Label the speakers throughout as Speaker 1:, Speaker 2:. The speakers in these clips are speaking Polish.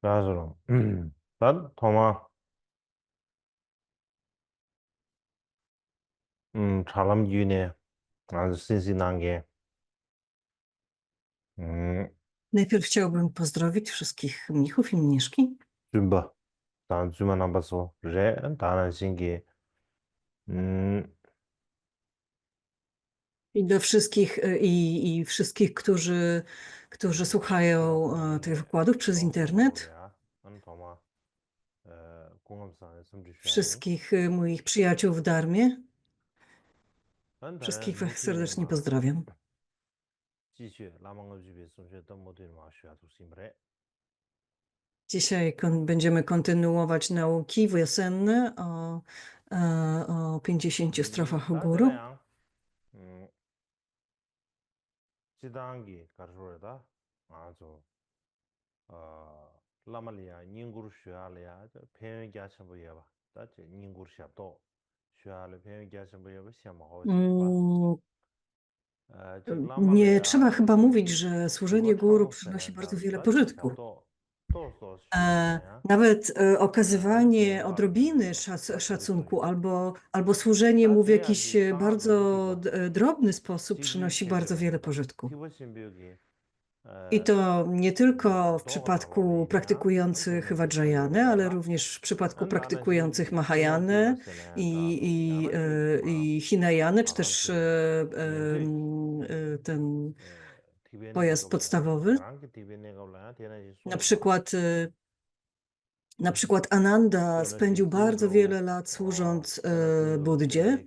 Speaker 1: Lazarus. Ben Toma çalam yine az sinsi nangie.
Speaker 2: Najpierw chciałbym pozdrowić wszystkich mnichów i mniszki
Speaker 1: Zumba. Dan zuma nambaso re dan singi.
Speaker 2: i do wszystkich i wszystkich, którzy słuchają tych wykładów przez internet,
Speaker 1: Ben Toma 공감상 섬주시하니.
Speaker 2: wszystkich moich przyjaciół w Darmie.
Speaker 1: Ben
Speaker 2: Wszystkich
Speaker 1: 다른
Speaker 2: was serdecznie pozdrawiam.
Speaker 1: 继续拉芒个区别送学的目的嘛需要读心不嘞。
Speaker 2: Dzisiaj będziemy kontynuować nauki wiosenne o 50 strofach góru.
Speaker 1: 지단기 가르쳐다 아주 라말리아 닝구르 쉬알이야 표현이 하셔보여 봐. 다치 닝구르 샤도 쉬알 표현이 하셔보여 시험하고 싶어.
Speaker 2: Nie trzeba chyba mówić, że służenie guru przynosi bardzo wiele pożytku. Nawet okazywanie odrobiny szacunku albo służenie mu w jakiś bardzo drobny sposób przynosi bardzo wiele pożytku. I to nie tylko w przypadku praktykujących Vajrayany, ale również w przypadku praktykujących Mahayanę i Hinayanę, czy też ten pojazd podstawowy. Na przykład Ananda spędził bardzo wiele lat służąc Buddzie.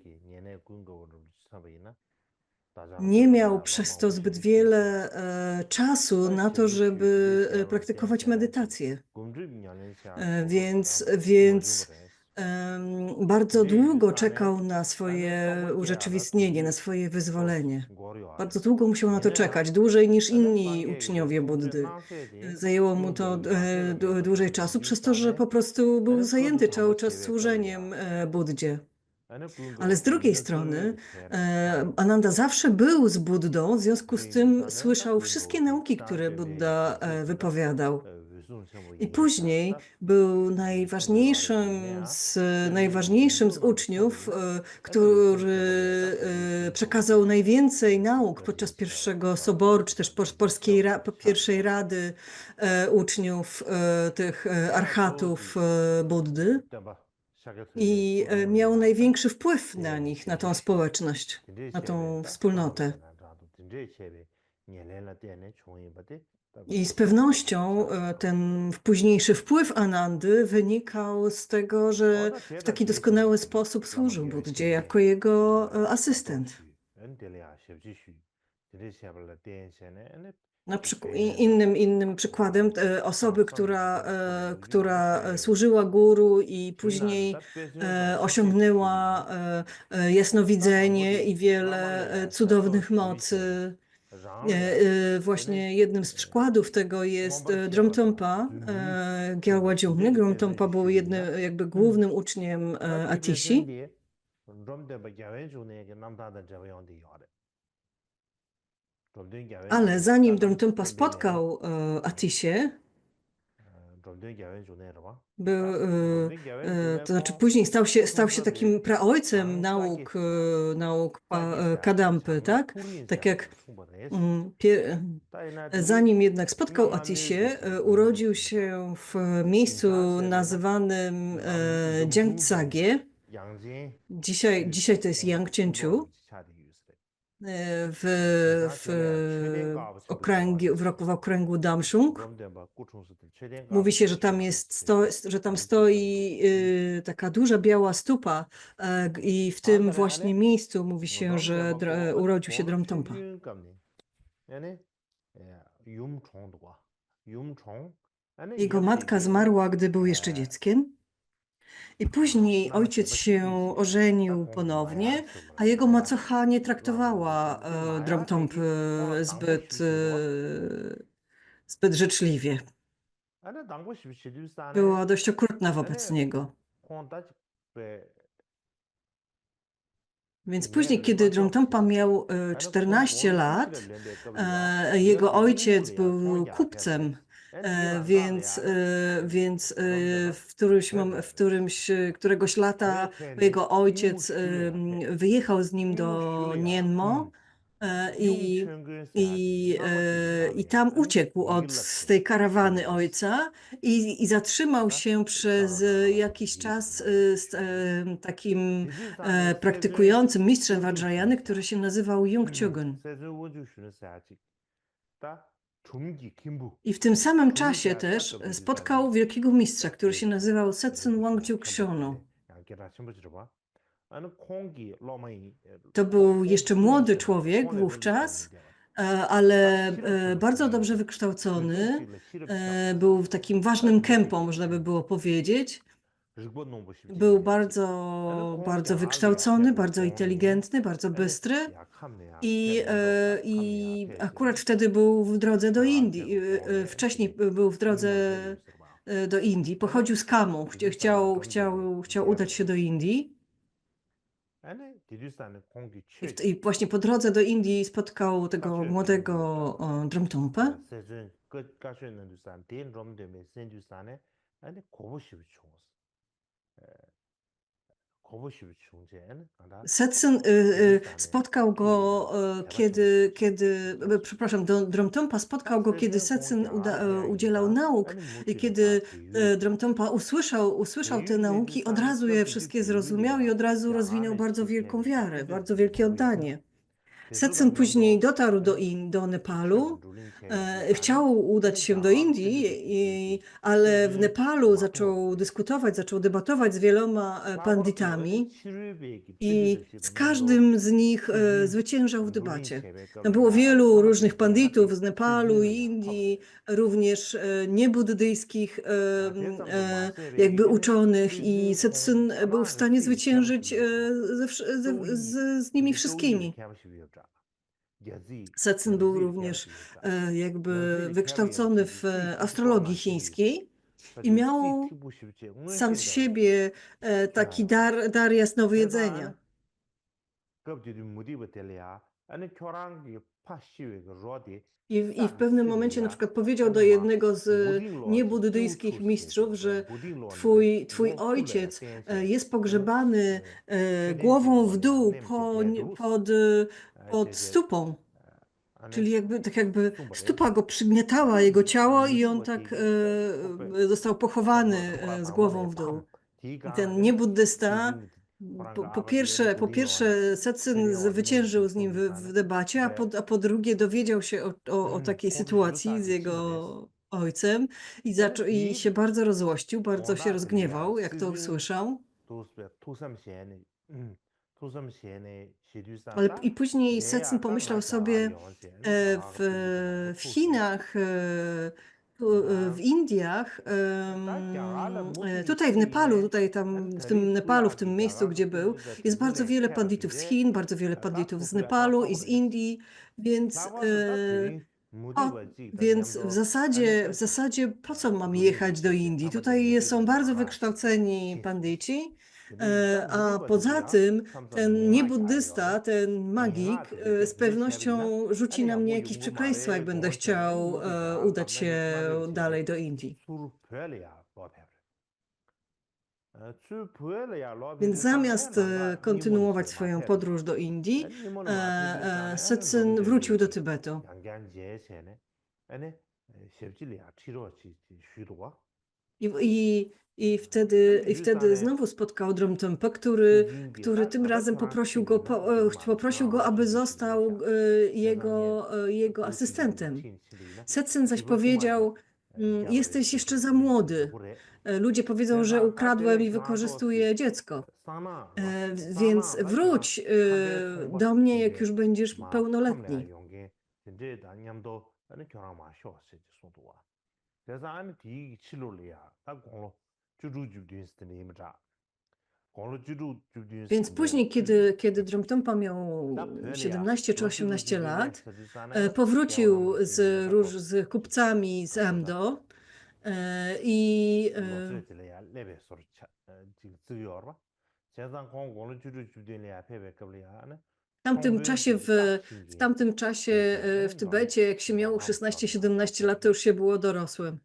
Speaker 2: Nie miał przez to zbyt wiele czasu na to, żeby praktykować medytację. Więc bardzo długo czekał na swoje urzeczywistnienie, na swoje wyzwolenie. Bardzo długo musiał na to czekać, dłużej niż inni uczniowie Buddy. Zajęło mu to dłużej czasu, przez to, że po prostu był zajęty cały czas służeniem Buddzie. Ale z drugiej strony Ananda zawsze był z Buddą, w związku z tym słyszał wszystkie nauki, które Buddha wypowiadał. I później był najważniejszym z uczniów, który przekazał najwięcej nauk podczas pierwszego soboru, czy też pierwszej rady uczniów tych arhatów Buddy. I miał największy wpływ na nich, na tą społeczność, na tą wspólnotę. I z pewnością ten późniejszy wpływ Anandy wynikał z tego, że w taki doskonały sposób służył Buddzie jako jego asystent. Na przykład, innym przykładem osoby, która służyła guru i później osiągnęła jasnowidzenie i wiele cudownych mocy. Właśnie jednym z przykładów tego jest Dromtonpa Gyalwa Jungny. Dromtonpa był jakby głównym uczniem Atishi. Ale zanim Dromtonpa spotkał Atisię, to znaczy później stał się takim praojcem nauk Kadampy, tak? Tak jak zanim jednak spotkał Atisię, urodził się w miejscu nazywanym Jiangtsagie. Dzisiaj to jest Yangchenchu. W okręgu Damshung. Mówi się, że tam stoi taka duża biała stupa i w tym właśnie miejscu mówi się, że urodził się Dromtonpa. Jego matka zmarła, gdy był jeszcze dzieckiem. I później ojciec się ożenił ponownie, a jego macocha nie traktowała Dromtompy zbyt życzliwie. Była dość okrutna wobec niego. Więc później, kiedy Dromtonpa miał 14 lat, jego ojciec był kupcem Któregoś lata jego ojciec wyjechał z nim do Nienmo e, i, i tam uciekł z tej karawany ojca i zatrzymał się przez jakiś czas z takim praktykującym mistrzem Vajrayany, który się nazywał Jungchogun. I w tym samym czasie też spotkał wielkiego mistrza, który się nazywał Setsun Wangjuk Shono. To był jeszcze młody człowiek wówczas, ale bardzo dobrze wykształcony. Był takim ważnym kempą, można by było powiedzieć. Był bardzo wykształcony, bardzo inteligentny, bardzo bystry. I akurat wtedy był w drodze do Indii. Wcześniej był w drodze do Indii. Pochodził z Kamu. Chciał udać się do Indii. I właśnie po drodze do Indii spotkał tego młodego Dromtongpa. Setsun spotkał go, przepraszam, Dromtongpa spotkał go, kiedy Setsun udzielał nauk. I kiedy Dromtongpa usłyszał te nauki, od razu je wszystkie zrozumiał i od razu rozwinął bardzo wielką wiarę, bardzo wielkie oddanie. Setsun później dotarł do Nepalu, chciał udać się do Indii, ale w Nepalu zaczął dyskutować, zaczął debatować z wieloma panditami i z każdym z nich zwyciężał w debacie. Było wielu różnych panditów z Nepalu i Indii, również niebuddyjskich jakby uczonych i Setsun był w stanie zwyciężyć z nimi wszystkimi. Setsun był również jakby wykształcony w astrologii chińskiej i miał sam z siebie taki dar jasnowidzenia. I w pewnym momencie na przykład powiedział do jednego z niebuddyjskich mistrzów, że twój ojciec jest pogrzebany głową w dół pod stopą. Czyli jakby stupa go przygniatała, jego ciało, i on tak został pochowany z głową w dół. I ten niebuddysta, po pierwsze Setsun zwyciężył z nim w debacie, a po drugie dowiedział się o takiej sytuacji z jego ojcem i się bardzo rozłościł, bardzo się rozgniewał, jak to usłyszał. Ale i później Setsun pomyślał sobie, w Chinach, w Indiach, tutaj w Nepalu, w tym miejscu, gdzie był, jest bardzo wiele panditów z Chin, bardzo wiele panditów z Nepalu i z Indii, więc w zasadzie po co mam jechać do Indii? Tutaj są bardzo wykształceni pandyci, a poza tym ten niebuddysta, ten magik z pewnością rzuci na mnie jakieś przekleństwo, jak będę chciał udać się dalej do Indii. Więc zamiast kontynuować swoją podróż do Indii, Setsun wrócił do Tybetu. I wtedy znowu spotkał Dromtongpa, który tym razem poprosił go, aby został jego asystentem. Setsun zaś powiedział: jesteś jeszcze za młody. Ludzie powiedzą, że ukradłem i wykorzystuję dziecko. Więc wróć do mnie, jak już będziesz pełnoletni. Więc później, kiedy Dromtongpa miał 17 czy 18 lat, powrócił z kupcami z Amdo i tamtym czasie w tamtym czasie w Tybecie, jak się miało 16-17 lat, to już się było dorosłym.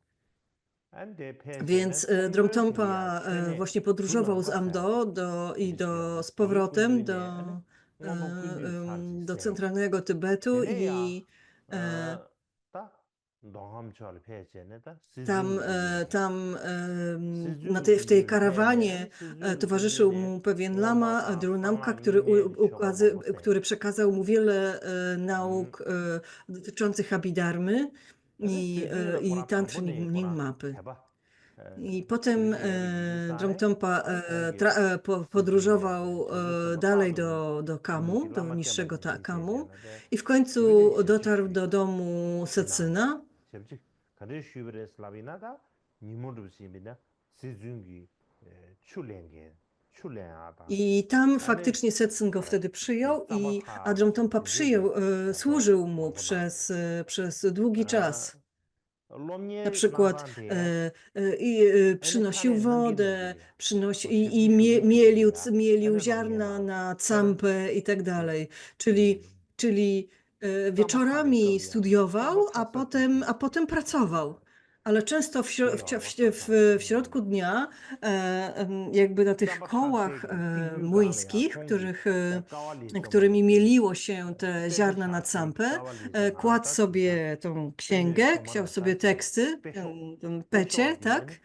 Speaker 2: Więc Dromtonpa właśnie podróżował z Amdo z powrotem do centralnego Tybetu i e, w tej karawanie towarzyszył mu pewien lama, Drunamka, który przekazał mu wiele nauk dotyczących Abhidharmy i tantry Nyingmapy. I potem Dromtonpa podróżował dalej do Kamu, do niższego Kamu i w końcu dotarł do domu Setsyna. I tam faktycznie Setsyn go wtedy przyjął, a Dromtonpa służył mu przez długi czas. Na przykład przynosił wodę, mielił ziarna na campę i tak dalej. Czyli wieczorami studiował, a potem pracował. Ale często w środku dnia, jakby na tych kołach młyńskich, którymi mieliło się te ziarna na campę, kładł sobie tą księgę, chciał sobie teksty, tę pecie, tak?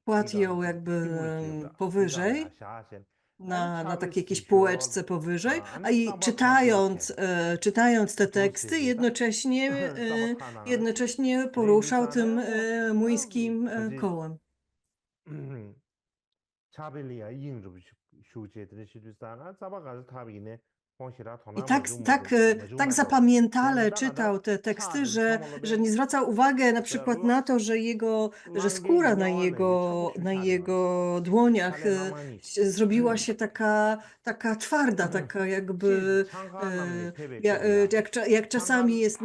Speaker 2: Kładł ją jakby powyżej, na takiej jakiejś półeczce powyżej, i czytając te teksty, jednocześnie poruszał tym młyńskim kołem. I tak zapamiętale czytał te teksty, że nie zwracał uwagi na przykład na to, że skóra na jego dłoniach zrobiła się taka twarda, taka jakby jak czasami jest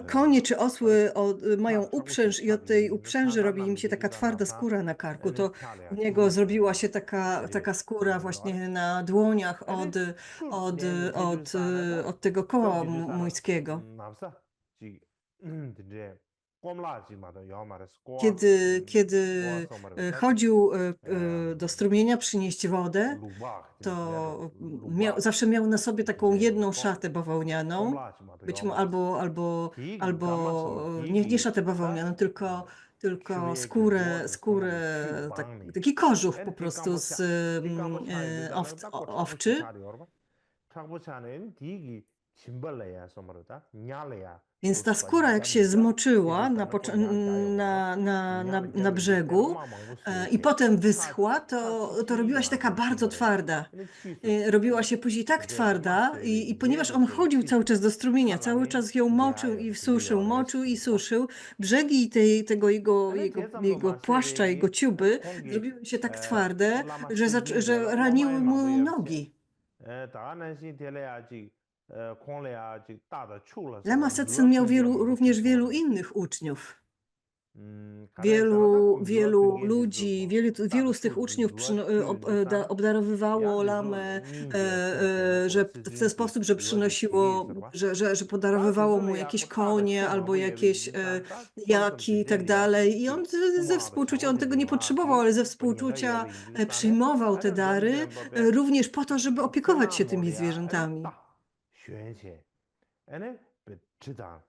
Speaker 2: konie czy osły mają uprzęż i od tej uprzęży robi im się taka twarda skóra na karku, to u niego zrobiła się taka skóra właśnie na dłoniach od tego koła młyńskiego. Kiedy chodził do strumienia przynieść wodę, to zawsze miał na sobie taką jedną szatę bawełnianą, albo nie szatę bawełnianą, tylko skórę, taki kożuch po prostu z owczy. Więc ta skóra, jak się zmoczyła na brzegu i potem wyschła, to robiła się taka bardzo twarda. Robiła się później tak twarda i ponieważ on chodził cały czas do strumienia, cały czas ją moczył i suszył, moczył i suszył, brzegi tego jego płaszcza, jego ciuby zrobiły się tak twarde, że raniły mu nogi. Lama Setsyn miał również wielu innych uczniów. Wielu ludzi, wielu z tych uczniów obdarowywało lamę w ten sposób, że przynosiło, że podarowywało mu jakieś konie albo jakieś jaki i tak dalej. I on ze współczucia, on tego nie potrzebował, ale ze współczucia przyjmował te dary również po to, żeby opiekować się tymi zwierzętami.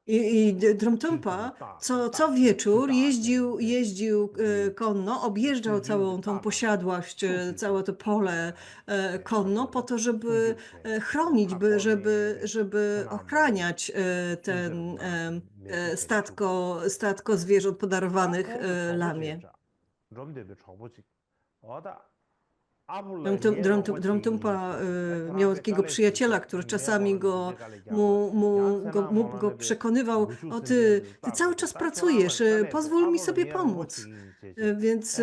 Speaker 2: I Dromtonpa co wieczór jeździł konno, objeżdżał całą tą posiadłość, całe to pole konno po to, żeby chronić, żeby ochraniać ten statko zwierząt podarowanych lamie. Dromtonpa miał takiego przyjaciela, który czasami go przekonywał: o ty cały czas pracujesz, pozwól mi sobie pomóc. Więc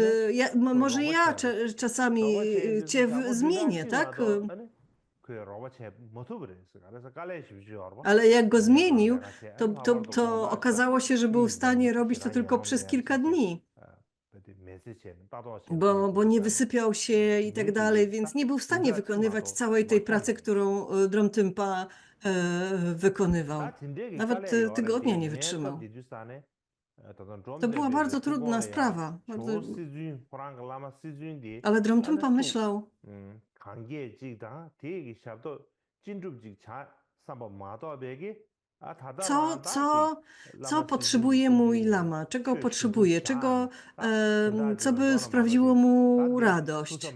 Speaker 2: może ja czasami cię zmienię, tak? Ale jak go zmienił, to okazało się, że był w stanie robić to tylko przez kilka dni. bo nie wysypiał się i tak dalej, więc nie był w stanie wykonywać całej tej pracy, którą Dromtympa wykonywał. Nawet tygodnia nie wytrzymał. To była bardzo trudna sprawa. Ale Dromtympa myślał, co potrzebuje mój lama, czego potrzebuje, co by sprawiło mu radość.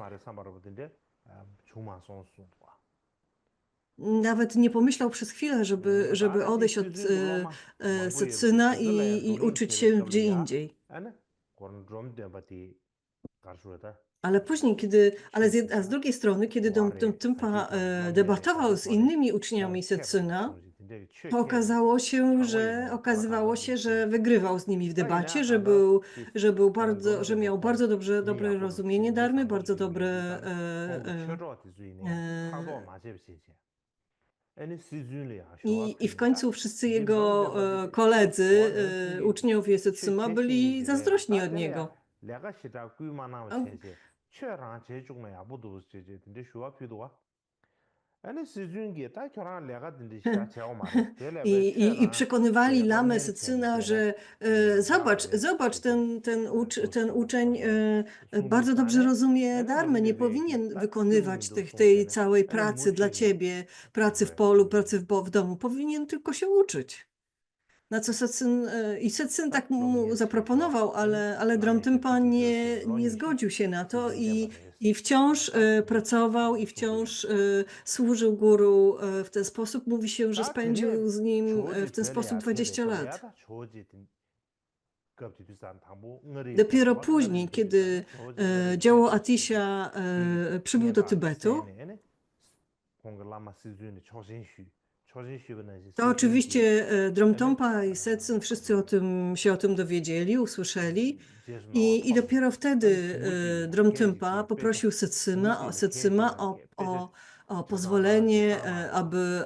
Speaker 2: Nawet nie pomyślał przez chwilę, żeby odejść od Setsyna i uczyć się gdzie indziej. Ale później, a z drugiej strony, kiedy Dromtympa debatował z innymi uczniami Setsyna, to okazywało się, że wygrywał z nimi w debacie, że miał bardzo dobre rozumienie dharmy, bardzo dobre i w końcu wszyscy jego koledzy, uczniowie Setsyma, byli zazdrośni od niego. I przekonywali lamę Setsyna, że zobacz, ten uczeń bardzo dobrze rozumie dharmę, nie powinien wykonywać tej całej pracy dla ciebie, pracy w polu, pracy w domu, powinien tylko się uczyć. Na co Setsyn tak mu zaproponował, ale Dromtympa nie zgodził się na to i wciąż pracował i wciąż służył guru w ten sposób. Mówi się, że spędził z nim w ten sposób 20 lat. Dopiero później, kiedy dzieło Atisha przybył do Tybetu, to oczywiście Dromtympa i Setsyn wszyscy się o tym dowiedzieli, usłyszeli i dopiero wtedy Dromtympa poprosił Setsyma o pozwolenie, aby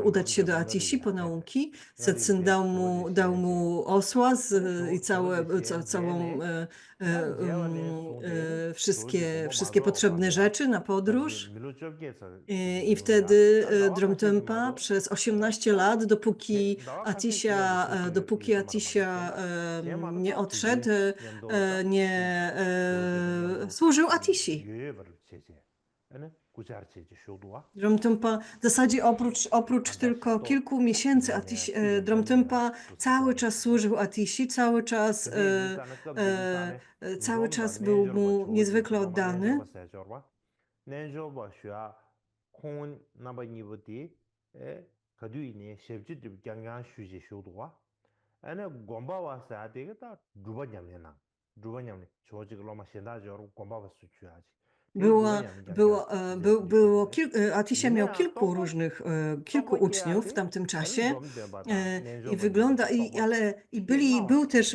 Speaker 2: udać się do Atishi po nauki. Setsyn dał mu osła i całą wszystkie potrzebne rzeczy na podróż. I wtedy Dromtympa przez 18 lat, dopóki Atisha nie odszedł, służył Atishi. Dromtympa w zasadzie oprócz tylko kilku miesięcy Dromtympa cały czas służył Atishi, cały czas był mu niezwykle oddany. Atisha miał kilku uczniów w tamtym czasie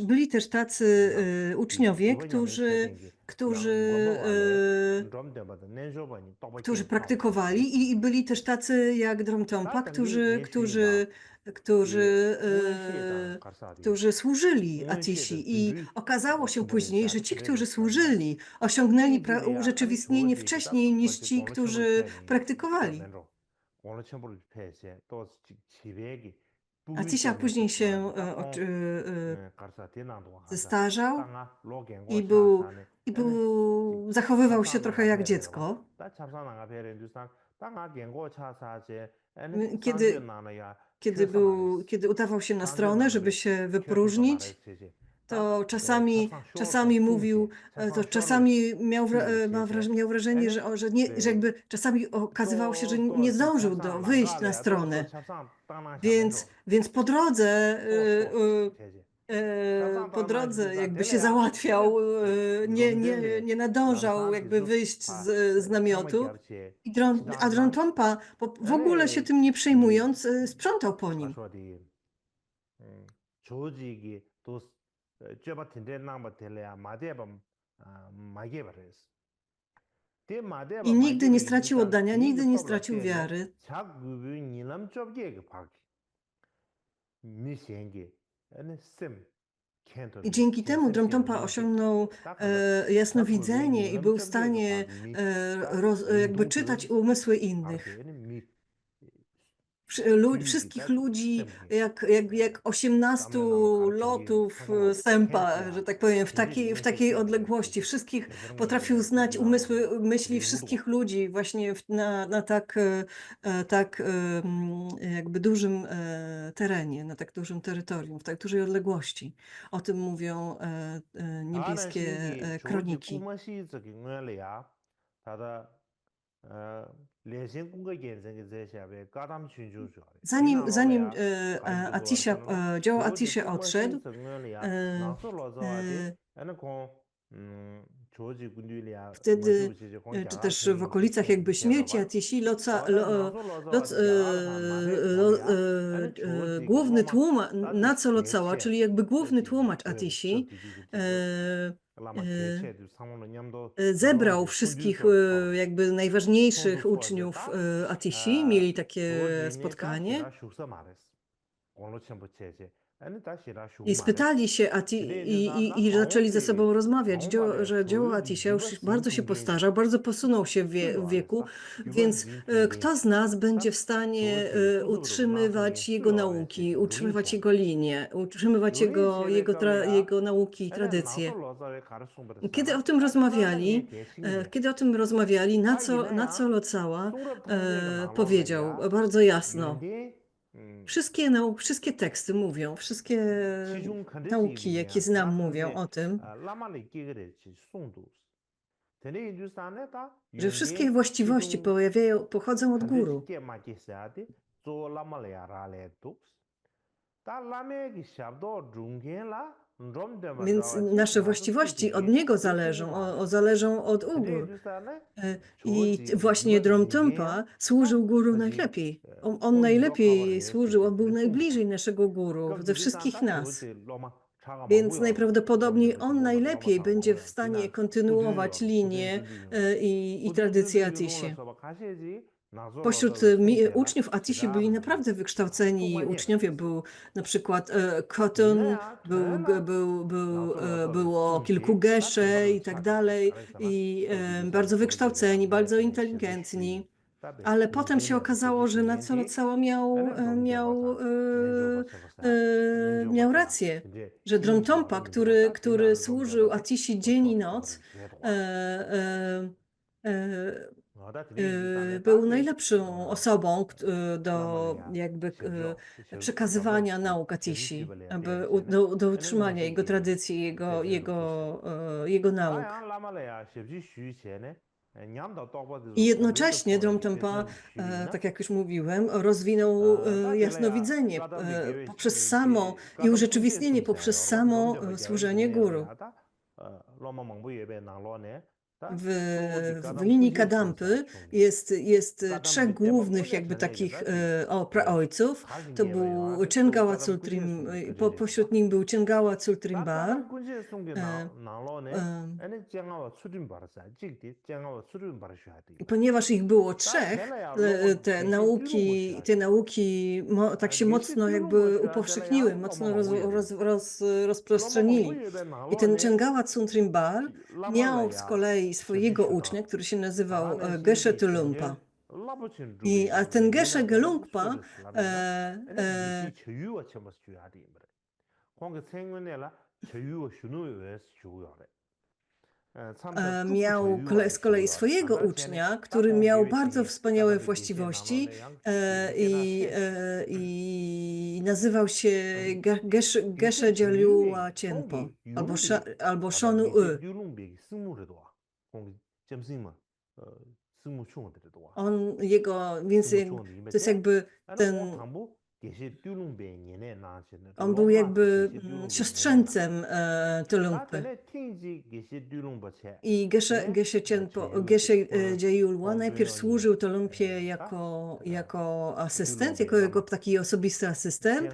Speaker 2: byli też tacy uczniowie, którzy praktykowali i byli też tacy jak Dromtympa, którzy służyli Atishi i okazało się później, że ci, którzy służyli, osiągnęli urzeczywistnienie wcześniej niż ci, którzy praktykowali. Atisha później się zestarzał i zachowywał się trochę jak dziecko. Kiedy udawał się na stronę, żeby się wypróżnić, to czasami mówił, to czasami miał wrażenie, że jakby czasami okazywało się, że nie zdążył wyjść na stronę. Więc po drodze jakby się załatwiał, nie nadążał jakby wyjść z namiotu. A Dromtympa w ogóle się tym nie przejmując, sprzątał po nim. I nigdy nie stracił oddania, nigdy nie stracił wiary. I dzięki temu Dromtonpa osiągnął jasnowidzenie i był w stanie jakby czytać umysły innych. Wszystkich ludzi, jak 18 lotów sępa, że tak powiem, w takiej odległości. Wszystkich potrafił znać myśli wszystkich ludzi właśnie na tak jakby dużym terenie, na tak dużym terytorium, w tak dużej odległości. O tym mówią niebieskie kroniki. Zanim działał Atisha odszedł, wtedy, czy też w okolicach jakby śmierci Atishi, główny tłumacz, Naco Lotsawa, czyli jakby główny tłumacz Atishi, zebrał wszystkich jakby najważniejszych uczniów Atishi, mieli takie spotkanie i spytali się i zaczęli ze sobą rozmawiać, że dzieło Atisha już bardzo się postarzał, bardzo posunął się w wieku, więc kto z nas będzie w stanie utrzymywać jego nauki, utrzymywać jego linię, utrzymywać jego nauki i tradycje. Kiedy o tym rozmawiali, Naco Lotsawa powiedział bardzo jasno: wszystkie teksty mówią, wszystkie nauki, jakie znam, mówią o tym, że wszystkie właściwości pochodzą od guru. Więc nasze właściwości od niego zależą od gór. I właśnie Dromtonpa służył guru najlepiej. On najlepiej służył, on był najbliżej naszego guru ze wszystkich nas. Więc najprawdopodobniej on najlepiej będzie w stanie kontynuować linię i tradycję Atishi. Pośród uczniów Atishi byli naprawdę wykształceni uczniowie. Był na przykład Cotton, było kilku Geshe i tak dalej. I bardzo wykształceni, bardzo inteligentni. Ale potem się okazało, że Naco Lotsawa miał rację, że Dromtonpa, który służył Atishi dzień i noc, był najlepszą osobą do jakby przekazywania nauk Atishi, do utrzymania jego tradycji, jego nauk. I jednocześnie Dromtonpa, tak jak już mówiłem, rozwinął jasnowidzenie poprzez i urzeczywistnienie poprzez samo służenie guru. W linii Kadampy jest trzech głównych jakby takich praojców. To był Chengawa Tsultrim, pośród nich był Chengawa Tsultrim Bar. Ponieważ ich było trzech, te nauki tak się mocno jakby upowszechniły, mocno rozprzestrzenili. I ten Chengawa Tsultrim Bar miał z kolei swojego ucznia, który się nazywał Geshe Gelugpa. A ten Geshe Gelugpa miał z kolei swojego ucznia, który miał bardzo wspaniałe właściwości i nazywał się Geshe Gyalua Chenpo albo Shonu więc to jest jakby on był jakby siostrzeńcem Gelugpy. I Geshe Gyalua najpierw służył Gelugpie jako asystent, jako jego taki osobisty asystent.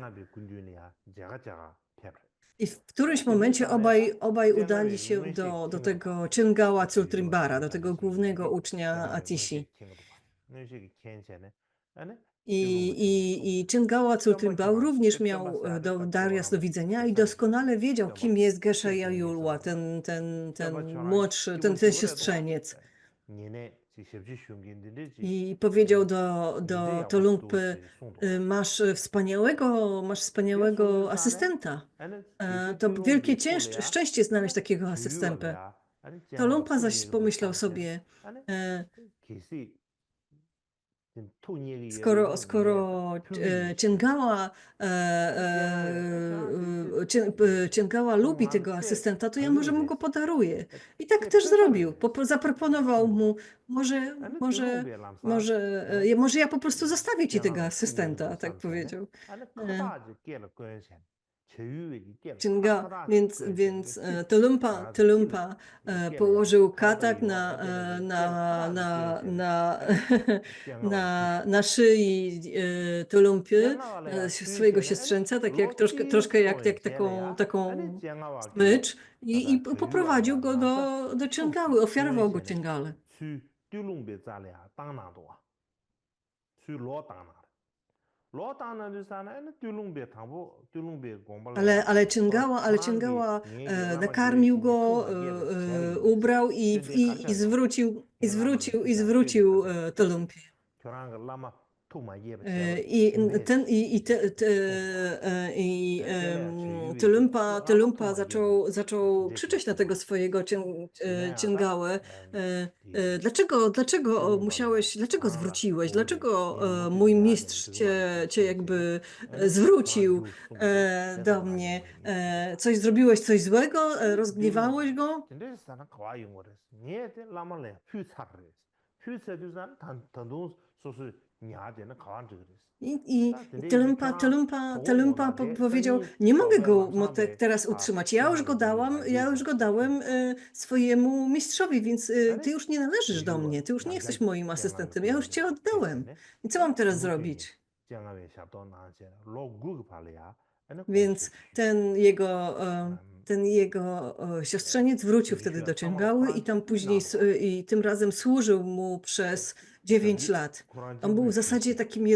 Speaker 2: I w którymś momencie obaj udali się do tego Chengawa Tsultrim Bara, do tego głównego ucznia Atishi. I Chingała Tsultrimbał również miał dar jasnowwidzenia i doskonale wiedział, kim jest Geshe Yayulwa, ten młodszy, ten siostrzeniec. I powiedział do Tolumpy, masz wspaniałego asystenta. To wielkie szczęście znaleźć takiego asystentę. Tolumpa zaś pomyślał sobie, skoro Chingała lubi tego asystenta, to ja może mu go podaruję. I tak też zrobił. Zaproponował mu, może ja po prostu zostawię ci tego asystenta, tak powiedział. Więc Tolumpa położył katak na szyi Tolumpy, swojego siostrzeńca, tak jak troszkę jak taką smycz i poprowadził go do Cengały, ofiarował go Cengale. Ale Chingała nakarmił go, ubrał i zwrócił Tolumpie. Tolumpa zaczął krzyczeć na tego swojego Chingałę. Dlaczego zwróciłeś? Dlaczego mój mistrz cię jakby zwrócił do mnie? Zrobiłeś coś złego? Rozgniewałeś go? I Tolumpa powiedział, nie mogę go teraz utrzymać. Ja już go dałem swojemu mistrzowi, więc ty już nie należysz do mnie. Ty już nie jesteś moim asystentem. Ja już cię oddałem. I co mam teraz zrobić? Więc ten jego siostrzeniec wrócił wtedy do Cengały i tam później i tym razem służył mu przez 9 lat. On był w zasadzie takim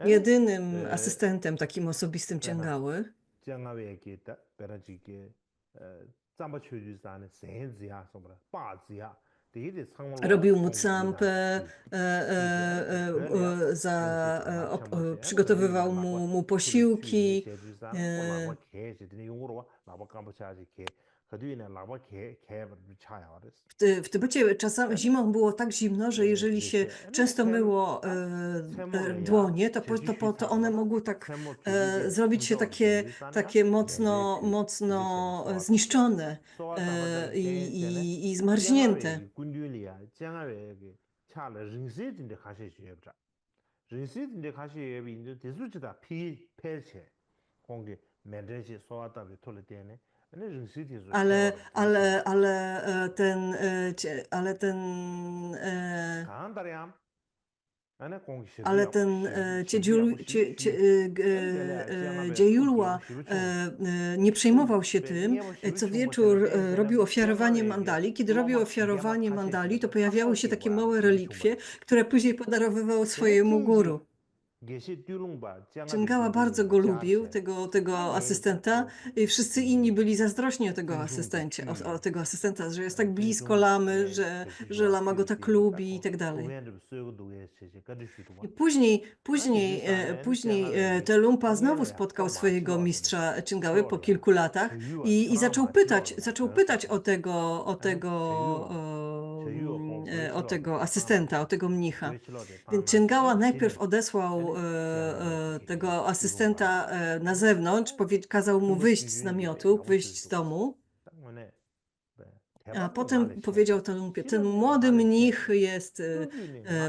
Speaker 2: jedynym asystentem, takim osobistym Cengały. Robił mu campę, przygotowywał mu posiłki. W Tybecie czasami zimą było tak zimno, że jeżeli się często myło dłonie, to one mogły tak zrobić się takie mocno zniszczone i zmarznięte. Dziejulła nie przejmował się tym. Co wieczór robił ofiarowanie mandali. Kiedy robił ofiarowanie mandali, to pojawiały się takie małe relikwie, które później podarowywał swojemu guru. Chingała bardzo go lubił, tego asystenta, i wszyscy inni byli zazdrośni o tego asystenta, że jest tak blisko lamy, że lama go tak lubi i tak dalej. I później Tolumpa znowu spotkał swojego mistrza Chingały po kilku latach i zaczął pytać o tego asystenta, o tego mnicha. Więc Chingała najpierw odesłał tego asystenta na zewnątrz, kazał mu wyjść z namiotu, wyjść z domu. A potem powiedział Tolumpie, ten młody mnich jest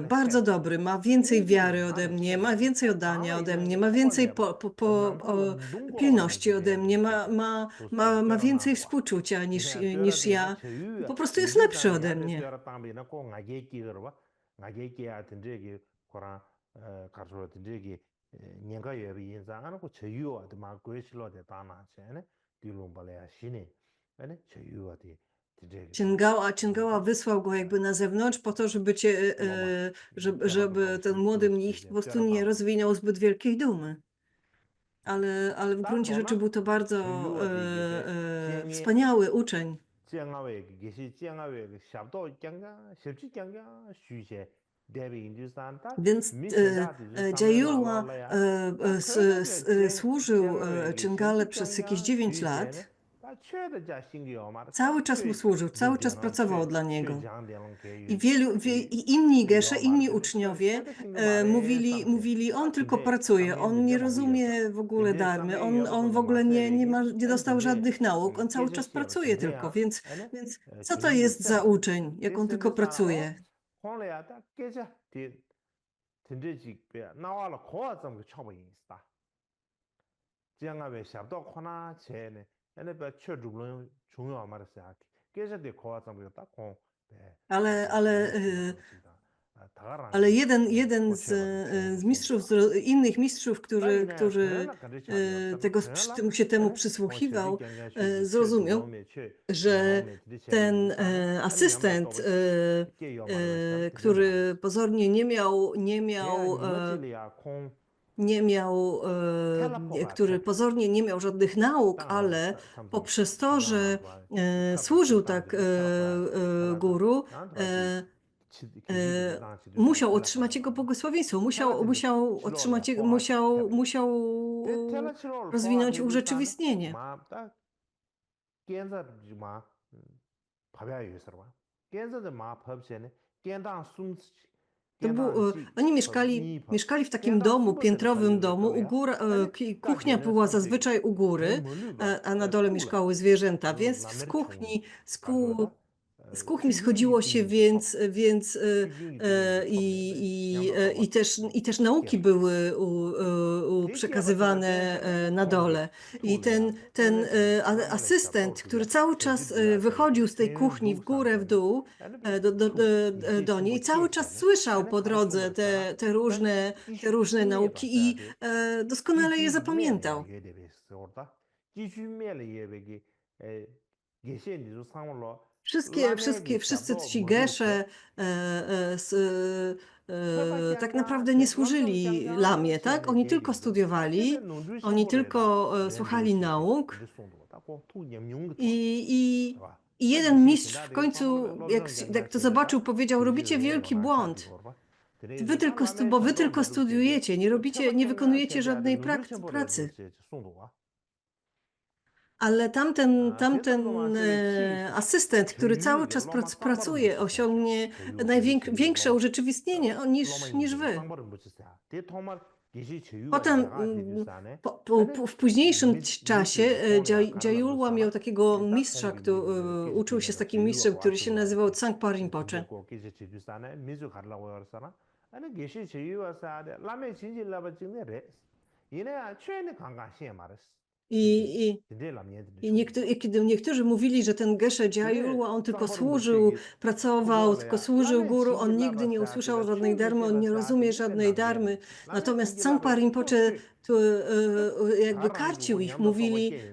Speaker 2: bardzo dobry, ma więcej wiary ode mnie, ma więcej oddania ode mnie, ma więcej pilności ode mnie, ma więcej współczucia niż ja. Po prostu jest lepszy ode mnie. Cięgała wysłał go jakby na zewnątrz po to, żeby ten młody mnich po prostu nie rozwinął zbyt wielkiej dumy. Ale w gruncie rzeczy był to bardzo wspaniały uczeń. Więc Jayulwa służył Chingale przez jakieś 9 lat. Cały czas mu służył, cały czas pracował dla niego. I inni gesze, inni uczniowie mówili, on tylko pracuje, on nie rozumie w ogóle dharmy, on w ogóle nie dostał żadnych nauk, on cały czas pracuje tylko, więc co to jest za uczeń, jak on tylko pracuje? Ale jeden z mistrzów, innych mistrzów, który temu przysłuchiwał, zrozumiał, że ten asystent, który pozornie nie miał żadnych nauk, ale poprzez to, że służył tak guru, musiał otrzymać jego błogosławieństwo, musiał rozwinąć urzeczywistnienie. Oni mieszkali w takim domu, piętrowym domu. Kuchnia była zazwyczaj u góry, a na dole mieszkały zwierzęta, więc z kuchni schodziło się, i też nauki były przekazywane na dole. I ten asystent, który cały czas wychodził z tej kuchni w górę, w dół do niej, cały czas słyszał po drodze te różne nauki i doskonale je zapamiętał. Wszyscy ci gesze tak naprawdę nie służyli lamie, tak? Oni tylko studiowali, oni tylko słuchali nauk i jeden mistrz w końcu, jak to zobaczył, powiedział: robicie wielki błąd. Bo wy tylko studiujecie, nie wykonujecie żadnej pracy. Ale tamten asystent, który cały czas pracuje, osiągnie większe urzeczywistnienie niż wy. Potem w późniejszym czasie Jayulwa miał takiego mistrza, uczył się z takim mistrzem, który się nazywał Tsangpa Rinpoche. Kiedy niektórzy mówili, że ten Geshe Jayulwa, on tylko służył guru, on nigdy nie usłyszał żadnej dharmy, on nie rozumie żadnej dharmy. Natomiast Tsangpa Rinpoche jakby karcił ich,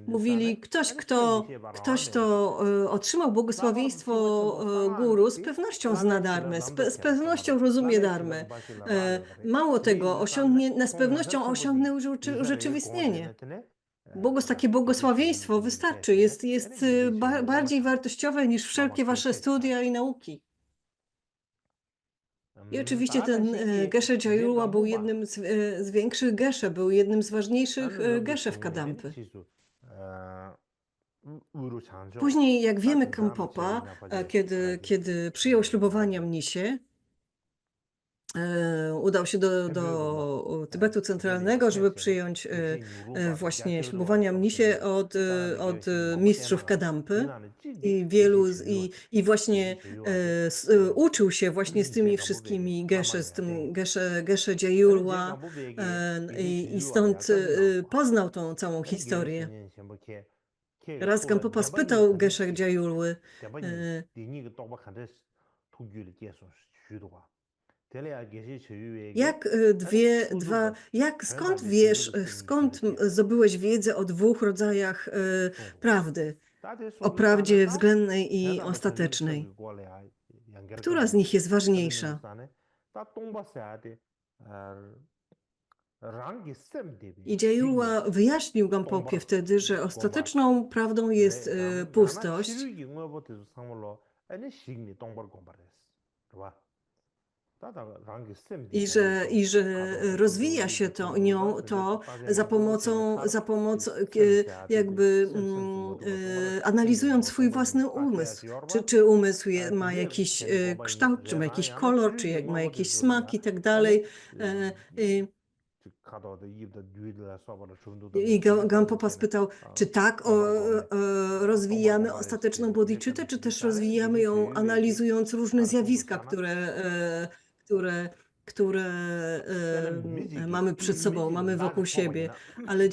Speaker 2: mówili ktoś, kto otrzymał błogosławieństwo guru, z pewnością zna dharmę, z pewnością rozumie dharmę. Mało tego, z pewnością osiągnę urzeczywistnienie. Takie błogosławieństwo wystarczy, jest bardziej wartościowe niż wszelkie wasze studia i nauki. I oczywiście ten Geshe Jayulwa był jednym z większych gesze, był jednym z ważniejszych gesze w Kadampy. Później, jak wiemy, Kampopa, kiedy przyjął ślubowania mnisie, udał się do Tybetu Centralnego, żeby przyjąć właśnie ślubowania mnisie od mistrzów Kadampy i właśnie uczył się właśnie z tymi wszystkimi gesze, z tym Geshe Jayulwa i stąd poznał tą całą historię. Raz Kampopa spytał Geshe Jayulwy, skąd zdobyłeś wiedzę o 2 rodzajach prawdy? o prawdzie względnej i ostatecznej. Która z nich jest ważniejsza? I Dziejula wyjaśnił Gampopie wtedy, że ostateczną prawdą jest pustość i że rozwija się to za pomocą jakby analizując swój własny umysł. Czy umysł ma jakiś kształt, czy ma jakiś kolor, czy ma jakiś smak i tak dalej. I Gampopa spytał, czy tak rozwijamy ostateczną bodhicittę, czy też rozwijamy ją analizując różne zjawiska, które mamy przed sobą, mamy wokół siebie. Ale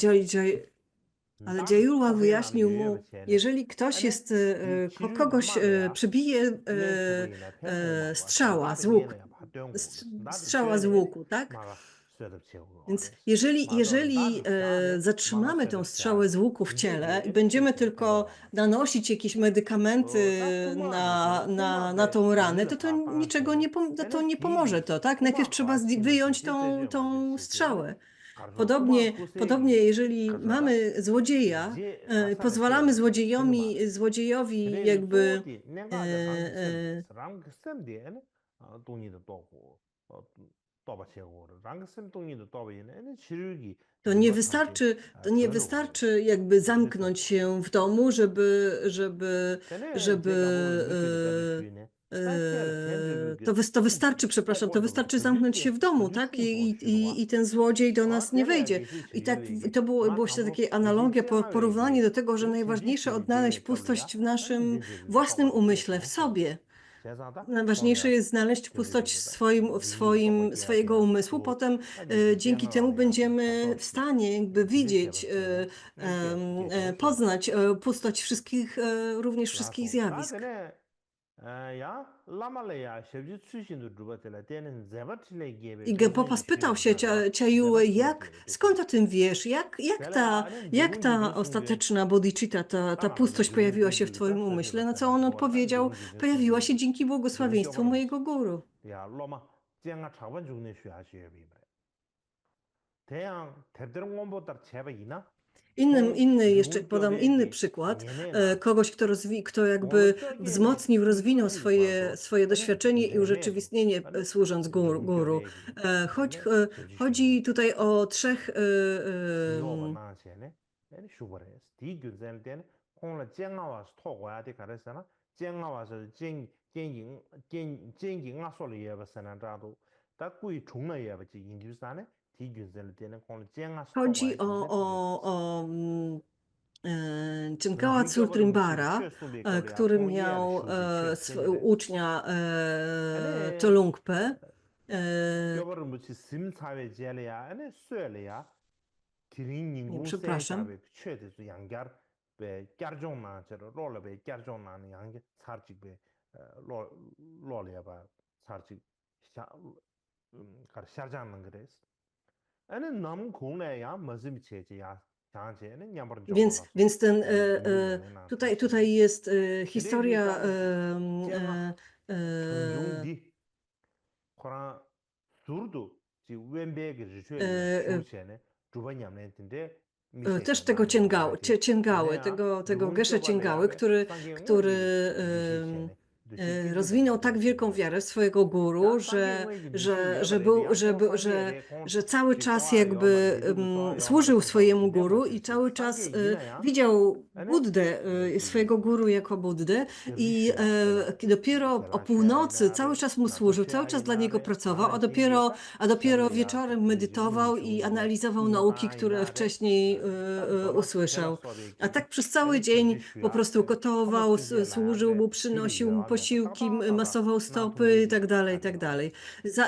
Speaker 2: Dziejula wyjaśnił mu, jeżeli ktoś kogoś przybije strzała z łuku, tak? Więc jeżeli zatrzymamy tą strzałę z łuku w ciele i będziemy tylko nanosić jakieś medykamenty na tą ranę, to niczego nie pomoże to, tak? Najpierw trzeba wyjąć tą strzałę. Podobnie, jeżeli mamy złodzieja, pozwalamy złodziejowi jakby to nie wystarczy jakby zamknąć się w domu, to wystarczy zamknąć się w domu, tak? I ten złodziej do nas nie wejdzie. I tak to było się takie analogia, porównanie do tego, że najważniejsze odnaleźć pustość w naszym własnym umyśle, w sobie. Najważniejsze jest znaleźć pustość swojego umysłu. Potem dzięki temu będziemy w stanie jakby widzieć, poznać pustość również wszystkich zjawisk. I Gampopa spytał się Dziejulę, skąd o tym wiesz? Jak ta ostateczna bodhicitta, ta pustość pojawiła się w twoim umyśle? Na co on odpowiedział, pojawiła się dzięki błogosławieństwu mojego guru. Jeszcze podam inny przykład kogoś, kto jakby wzmocnił, rozwinął swoje doświadczenie i urzeczywistnienie służąc guru. Chodzi tutaj o trzech chodzi o Czenkała Tsultrimbara, który miał ucznia Tolungpę. Przepraszam. Więc tutaj jest historia też tego Ciengały, tego Geshe Ciengały, który rozwinął tak wielką wiarę w swojego guru, że cały czas jakby służył swojemu guru i cały czas widział Buddę, swojego guru jako Buddę i dopiero o północy cały czas mu służył, cały czas dla niego pracował, a dopiero wieczorem medytował i analizował nauki, które wcześniej usłyszał. A tak przez cały dzień po prostu gotował, służył mu, przynosił mu posiłki, masował stopy i tak dalej, i tak dalej.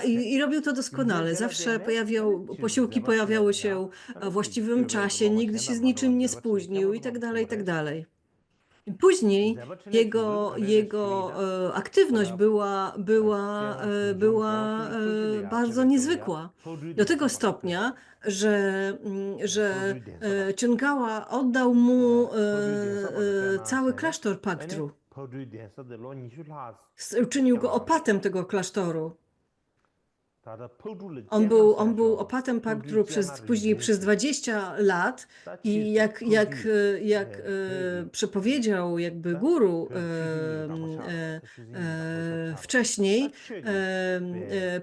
Speaker 2: I robił to doskonale. Zawsze posiłki pojawiały się w właściwym czasie, nigdy się z niczym nie spóźnił i tak dalej, i tak dalej. Później jego aktywność była bardzo niezwykła. Do tego stopnia, że Cengawa oddał mu cały klasztor Paktru. Uczynił go opatem tego klasztoru. On był opatem Paktru później przez 20 lat i jak przepowiedział jakby guru wcześniej,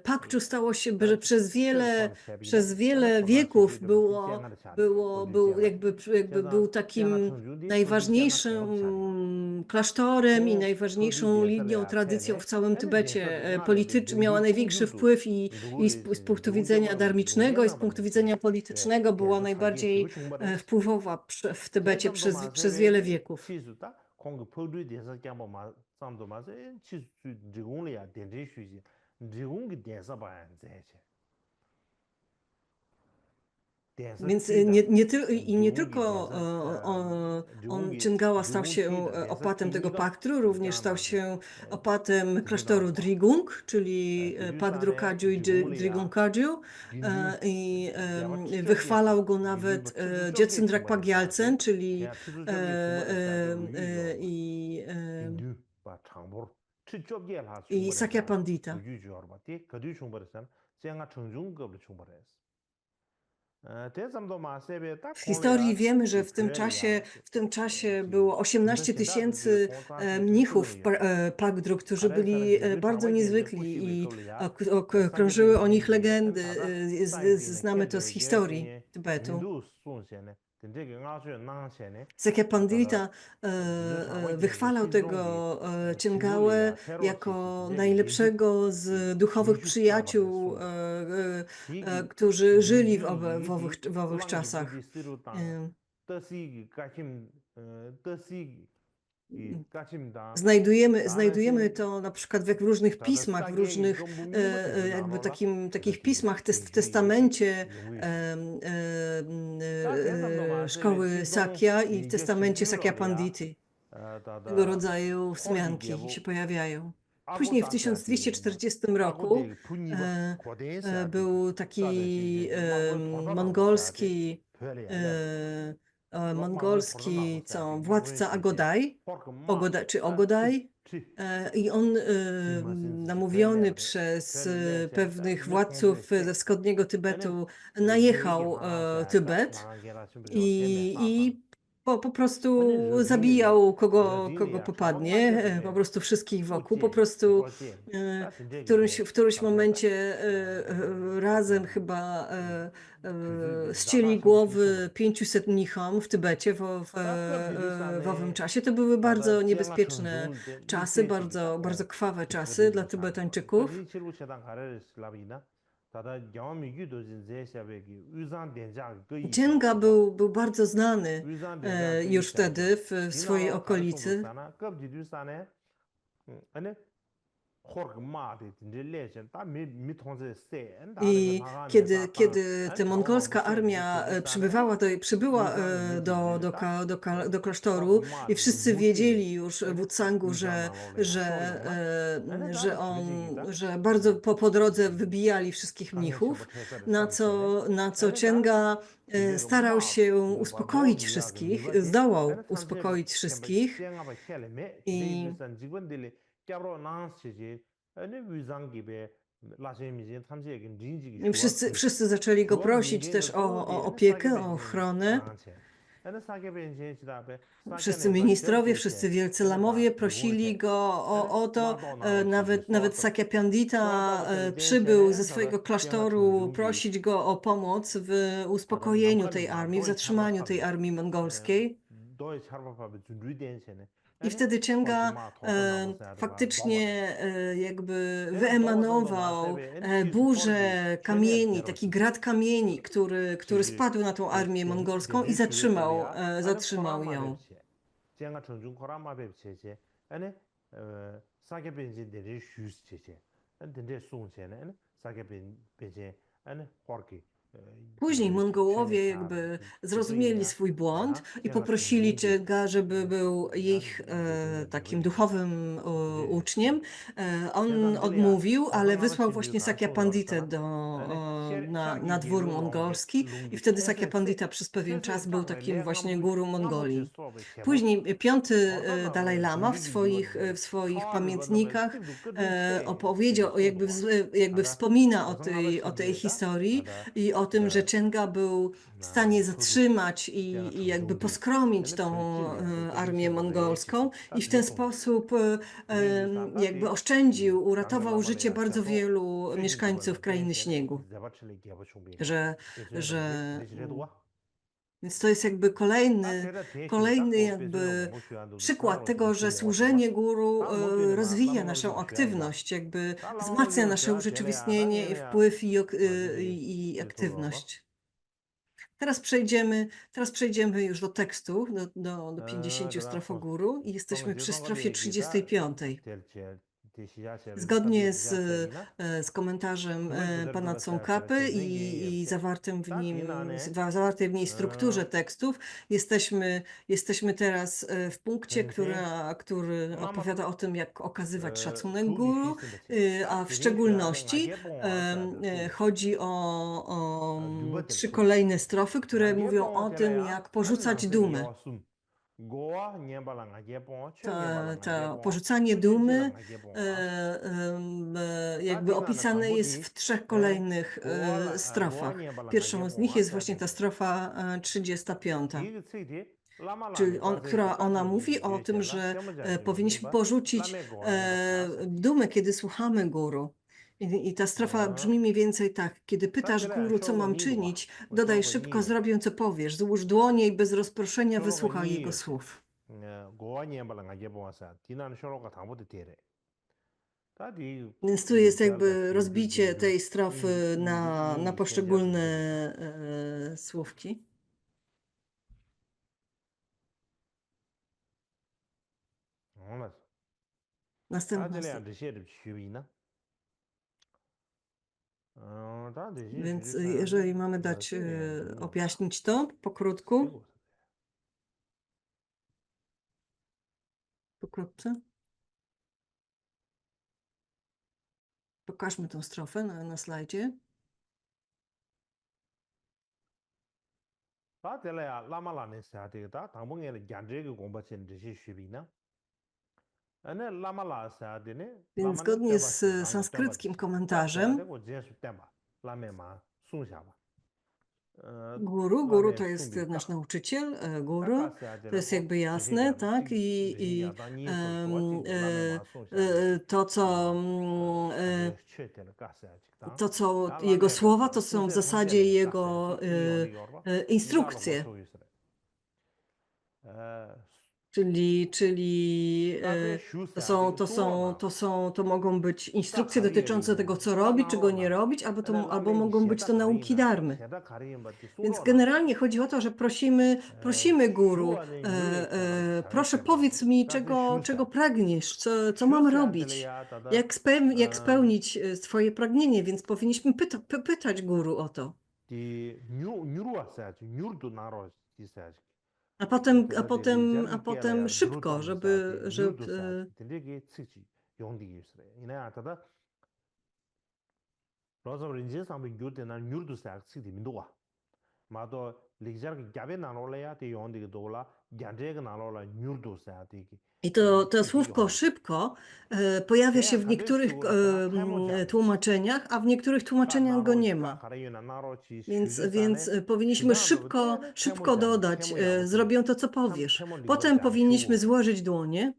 Speaker 2: Paktru stało się, że przez wiele wieków był takim najważniejszym klasztorem i najważniejszą linią, tradycją w całym Tybecie. Miała największy wpływ i z punktu widzenia darmicznego, i z punktu widzenia politycznego była najbardziej wpływowa w Tybecie przez wiele wieków. Więc nie tylko Cengawa stał się opatem tego Paktru, również stał się opatem klasztoru Drigung, czyli Paktru Kagyu i Drigung Kagyu, i wychwalał go nawet Jetsun Drakpa Gyaltsen, czyli i Sakya Pandita. W historii wiemy, że w tym czasie było 18 000 mnichów Paktru, którzy byli bardzo niezwykli i krążyły o nich legendy. Znamy to z historii Tybetu. Sakya Pandita wychwalał tego Cengałę jako najlepszego z duchowych przyjaciół, którzy żyli w owych czasach. Znajdujemy to na przykład w różnych pismach, w różnych jakby takich pismach w testamencie szkoły Sakya i w testamencie Sakya Pandity. Tego rodzaju wzmianki się pojawiają. Później w 1240 roku był taki mongolski władca Ogodaj, i on namówiony przez pewnych władców ze wschodniego Tybetu najechał Tybet i po prostu zabijał kogo popadnie, po prostu wszystkich wokół, po prostu w którymś momencie razem chyba ścieli głowy 500 mnichom w Tybecie w owym czasie. To były bardzo niebezpieczne czasy, bardzo, bardzo krwawe czasy dla Tybetańczyków. Cenga był bardzo znany już wtedy w swojej okolicy. I kiedy ta mongolska armia przybyła do klasztoru i wszyscy wiedzieli już w Wutsangu, że bardzo po drodze wybijali wszystkich mnichów, na co Cenga starał się uspokoić wszystkich, zdołał uspokoić wszystkich i wszyscy zaczęli go prosić też o opiekę, o ochronę. Wszyscy ministrowie, wszyscy wielcy lamowie prosili go o to. Nawet Sakya Pandita przybył ze swojego klasztoru prosić go o pomoc w uspokojeniu tej armii, w zatrzymaniu tej armii mongolskiej. I wtedy Cenga faktycznie jakby wyemanował burzę kamieni, taki grad kamieni, który spadł na tą armię mongolską i zatrzymał ją. Później Mongołowie jakby zrozumieli swój błąd i poprosili Chenga, żeby był ich takim duchowym uczniem. On odmówił, ale wysłał właśnie Sakya Panditę na dwór mongolski i wtedy Sakya Pandita przez pewien czas był takim właśnie guru Mongolii. Później piąty Dalaj Lama w swoich pamiętnikach opowiedział, jakby wspomina o tej historii i o tym, że Chenga był w stanie zatrzymać i jakby poskromić tą armię mongolską i w ten sposób jakby uratował życie bardzo wielu mieszkańców Krainy Śniegu. Że Więc to jest jakby kolejny jakby przykład tego, że służenie guru rozwija naszą aktywność, jakby wzmacnia nasze urzeczywistnienie, wpływ i aktywność. Teraz przejdziemy już do tekstu, do 50 strof o guru i jesteśmy przy strofie 35. Zgodnie z komentarzem pana Tsongkhapy i zawartej w niej strukturze tekstów, jesteśmy teraz w punkcie, który opowiada o tym, jak okazywać szacunek guru, a w szczególności chodzi o 3 kolejne strofy, które mówią o tym, jak porzucać dumę. To porzucanie dumy jakby opisane jest w 3 kolejnych strofach. Pierwszą z nich jest właśnie ta strofa 35. Która ona mówi o tym, że powinniśmy porzucić dumę, kiedy słuchamy guru. I ta strofa brzmi mniej więcej tak. Kiedy pytasz guru, co mam czynić, dodaj szybko, zrobię, co powiesz. Złóż dłonie i bez rozproszenia wysłuchaj jego słów. Więc tu jest jakby rozbicie tej strofy na poszczególne słówki. Następna strona. Więc jeżeli mamy objaśnić to pokrótce. Pokażmy tą strofę na slajdzie. Więc zgodnie z sanskryckim komentarzem Guru to jest nasz nauczyciel, guru, to jest jakby jasne, tak? I to, co jego słowa, to są w zasadzie jego instrukcje. Czyli to mogą być instrukcje dotyczące tego, co robić, czego nie robić, albo mogą być to nauki dharmy. Więc generalnie chodzi o to, że prosimy guru, proszę powiedz mi, czego pragniesz, co mam robić, jak spełnić swoje pragnienie, więc powinniśmy pytać guru o to. A potem szybko, żeby I to słówko szybko pojawia się w niektórych tłumaczeniach, a w niektórych tłumaczeniach go nie ma. Więc powinniśmy szybko dodać, zrobię to, co powiesz. Potem powinniśmy złożyć dłonie,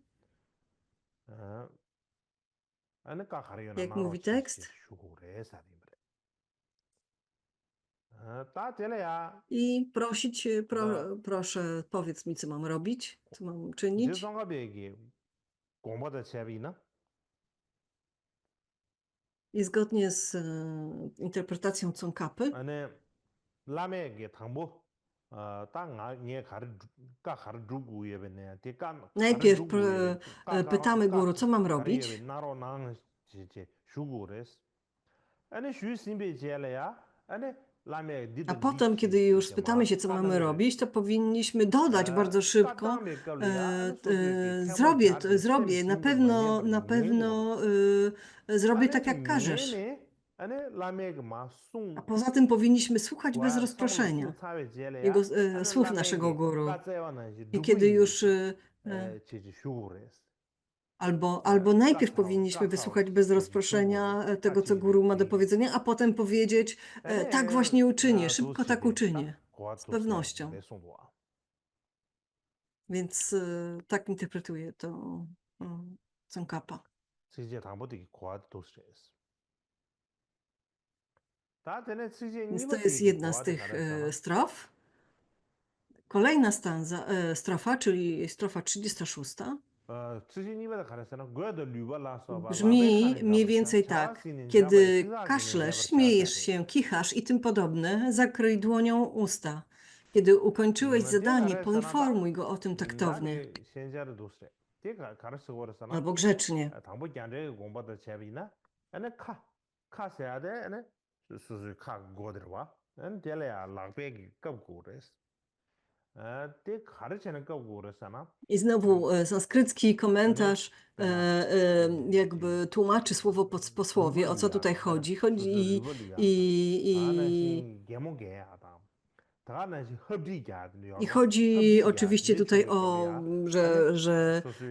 Speaker 2: jak mówi tekst. I prosić, proszę, powiedz mi, co mam robić, co mam czynić. I zgodnie z interpretacją Tsongkhapy, najpierw pytamy guru, co mam robić. A potem, kiedy już spytamy się, co mamy robić, to powinniśmy dodać bardzo szybko, zrobię, na pewno zrobię tak, jak każesz. A poza tym powinniśmy słuchać bez rozproszenia jego, słów naszego guru. I kiedy już, albo najpierw powinniśmy wysłuchać bez rozproszenia tego, co guru ma do powiedzenia, a potem powiedzieć, tak właśnie uczynię, szybko tak uczynię, z pewnością. Więc tak interpretuję to Tsongkhapa. Więc to jest jedna z tych strof. Kolejna strofa, czyli strofa 36, brzmi mniej więcej tak. Kiedy kaszlesz, śmiejesz się, kichasz i tym podobne, zakryj dłonią usta. Kiedy ukończyłeś zadanie, poinformuj go o tym taktownie albo grzecznie. I znowu sanskrycki komentarz jakby tłumaczy słowo po słowie, o co tutaj chodzi. I chodzi oczywiście tutaj o,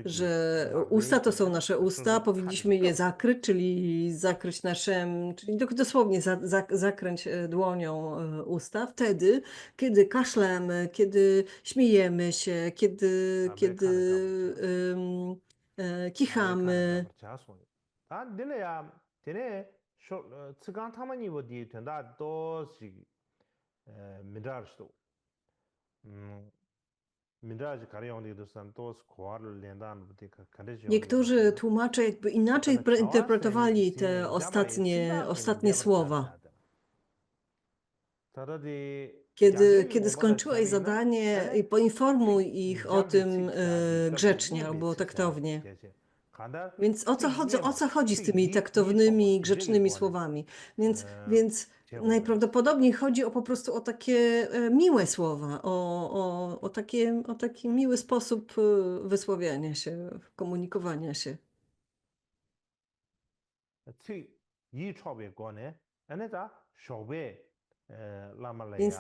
Speaker 2: że usta to są nasze usta, powinniśmy je zakryć, czyli zakryć czyli dosłownie zakręć dłonią usta wtedy, kiedy kaszlemy, kiedy śmiejemy się, kiedy kichamy. Niektórzy tłumacze jakby inaczej interpretowali te ostatnie słowa. Kiedy skończyłeś zadanie, poinformuj ich o tym grzecznie albo taktownie. Więc o co chodzi z tymi taktownymi, grzecznymi słowami? Więc najprawdopodobniej chodzi po prostu o takie miłe słowa, o taki miły sposób wysławiania się, komunikowania się. Więc